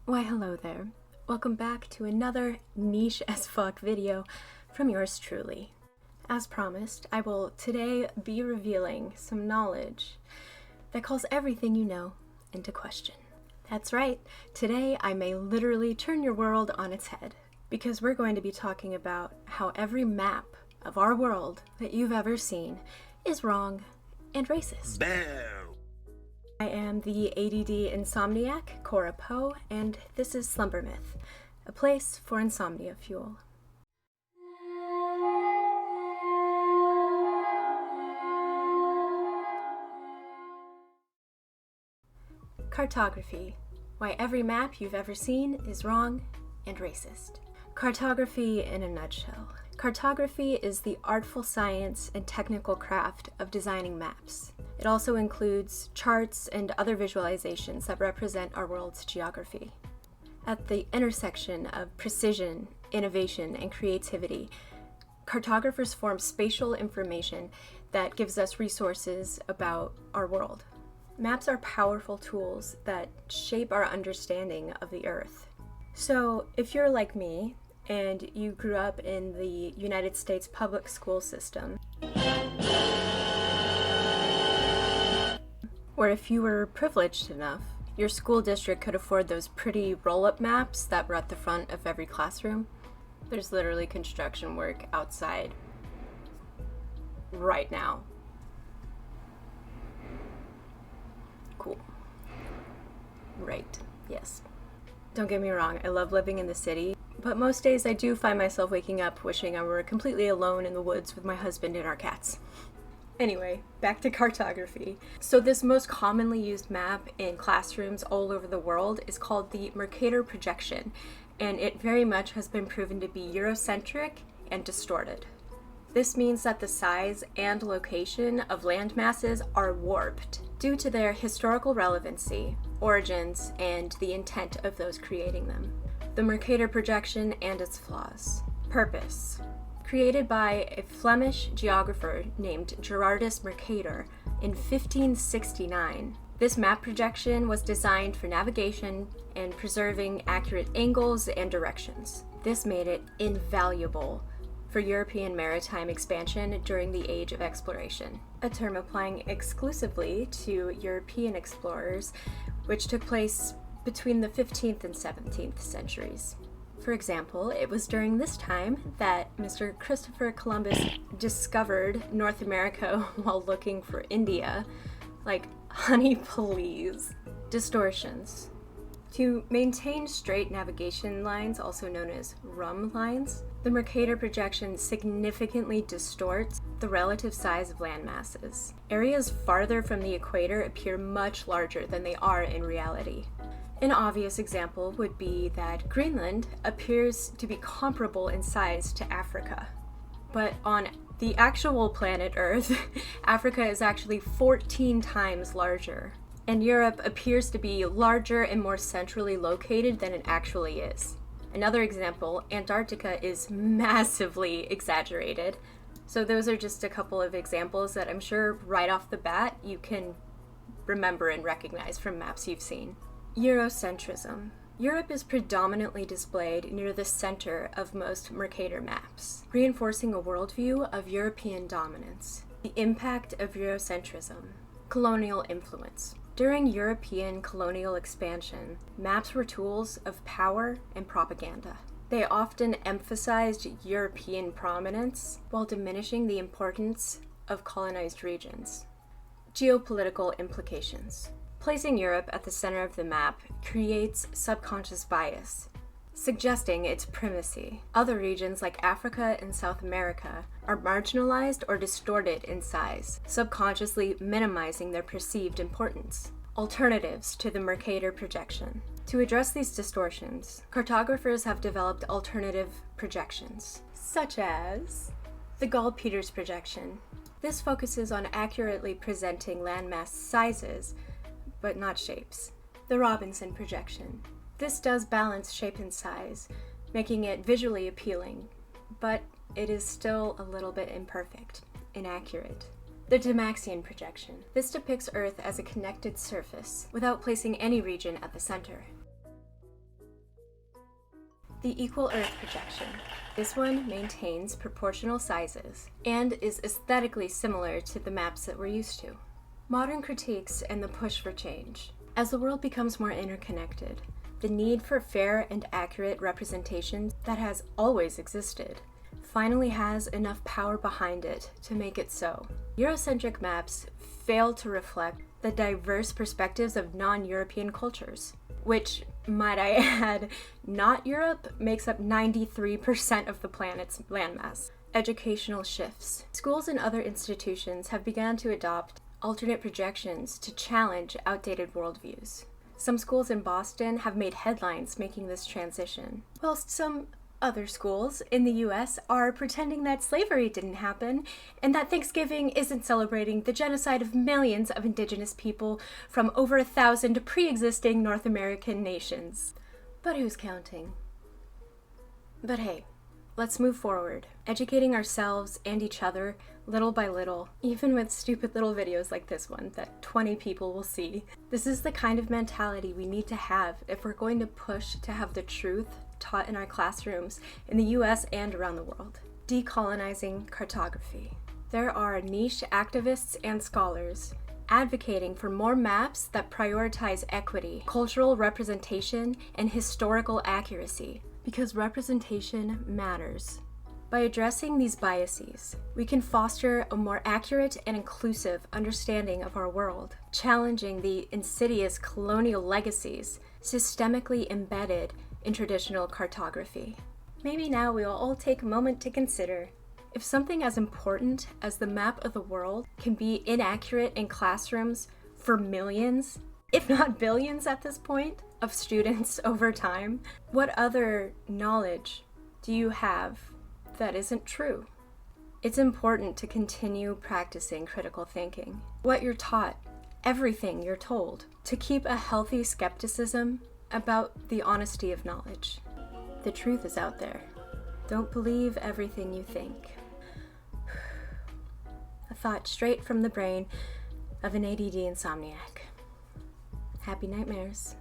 Why hello there. Welcome back to another niche as fuck video from yours truly. As promised, I will today be revealing some knowledge that calls everything you know into question. That's right, today I may literally turn your world on its head, because we're going to be talking about how every map of our world that you've ever seen is wrong and racist. Bam! I am the ADD insomniac, Cora Poe, and this is Slumber Myth, a place for insomnia fuel. Cartography. Why every map you've ever seen is wrong and racist. Cartography in a nutshell. Cartography is the artful science and technical craft of designing maps. It also includes charts and other visualizations that represent our world's geography. At the intersection of precision, innovation, and creativity, cartographers form spatial information that gives us resources about our world. Maps are powerful tools that shape our understanding of the Earth. So, if you're like me, and you grew up in the United States public school system, or if you were privileged enough, your school district could afford those pretty roll-up maps that were at the front of every classroom. There's literally construction work outside right now. Cool. Right, yes. Don't get me wrong, I love living in the city, but most days I do find myself waking up wishing I were completely alone in the woods with my husband and our cats. Anyway, back to cartography. So this most commonly used map in classrooms all over the world is called the Mercator projection, and it very much has been proven to be Eurocentric and distorted. This means that the size and location of land masses are warped due to their historical relevancy, origins, and the intent of those creating them. The Mercator projection and its flaws. Purpose. Created by a Flemish geographer named Gerardus Mercator in 1569, this map projection was designed for navigation and preserving accurate angles and directions. This made it invaluable for European maritime expansion during the Age of Exploration, a term applying exclusively to European explorers, which took place between the 15th and 17th centuries. For example, it was during this time that Mr. Christopher Columbus discovered North America while looking for India. Like, honey, please. Distortions. To maintain straight navigation lines, also known as rum lines, the Mercator projection significantly distorts the relative size of land masses. Areas farther from the equator appear much larger than they are in reality. An obvious example would be that Greenland appears to be comparable in size to Africa. But on the actual planet Earth, Africa is actually 14 times larger. And Europe appears to be larger and more centrally located than it actually is. Another example, Antarctica is massively exaggerated. So those are just a couple of examples that I'm sure right off the bat you can remember and recognize from maps you've seen. Eurocentrism. Europe is predominantly displayed near the center of most Mercator maps, reinforcing a worldview of European dominance. The impact of Eurocentrism. Colonial influence. During European colonial expansion, maps were tools of power and propaganda. They often emphasized European prominence while diminishing the importance of colonized regions. Geopolitical implications. Placing Europe at the center of the map creates subconscious bias, suggesting its primacy. Other regions like Africa and South America are marginalized or distorted in size, subconsciously minimizing their perceived importance. Alternatives to the Mercator projection. To address these distortions, cartographers have developed alternative projections, such as the Gall-Peters projection. This focuses on accurately presenting landmass sizes, but not shapes. The Robinson projection. This does balance shape and size, making it visually appealing, but it is still a little bit imperfect, inaccurate. The Dymaxion projection. This depicts Earth as a connected surface, without placing any region at the center. The equal Earth projection. This one maintains proportional sizes and is aesthetically similar to the maps that we're used to. Modern critiques and the push for change. As the world becomes more interconnected, the need for fair and accurate representation that has always existed finally has enough power behind it to make it so. Eurocentric maps fail to reflect the diverse perspectives of non-European cultures, which, might I add, not Europe makes up 93% of the planet's landmass. Educational shifts. Schools and other institutions have begun to adopt alternate projections to challenge outdated worldviews. Some schools in Boston have made headlines making this transition, whilst some other schools in the US are pretending that slavery didn't happen and that Thanksgiving isn't celebrating the genocide of millions of indigenous people from over 1,000 pre-existing North American nations. But who's counting? But hey, let's move forward, educating ourselves and each other little by little, even with stupid little videos like this one that 20 people will see. This is the kind of mentality we need to have if we're going to push to have the truth taught in our classrooms in the US and around the world. Decolonizing cartography. There are niche activists and scholars advocating for more maps that prioritize equity, cultural representation, and historical accuracy, because representation matters. By addressing these biases, we can foster a more accurate and inclusive understanding of our world, challenging the insidious colonial legacies systemically embedded in traditional cartography. Maybe now we'll all take a moment to consider if something as important as the map of the world can be inaccurate in classrooms for millions, if not billions at this point, of students over time, what other knowledge do you have that isn't true? It's important to continue practicing critical thinking. What you're taught, everything you're told, to keep a healthy skepticism about the honesty of knowledge. The truth is out there. Don't believe everything you think. A thought straight from the brain of an ADD insomniac. Happy nightmares.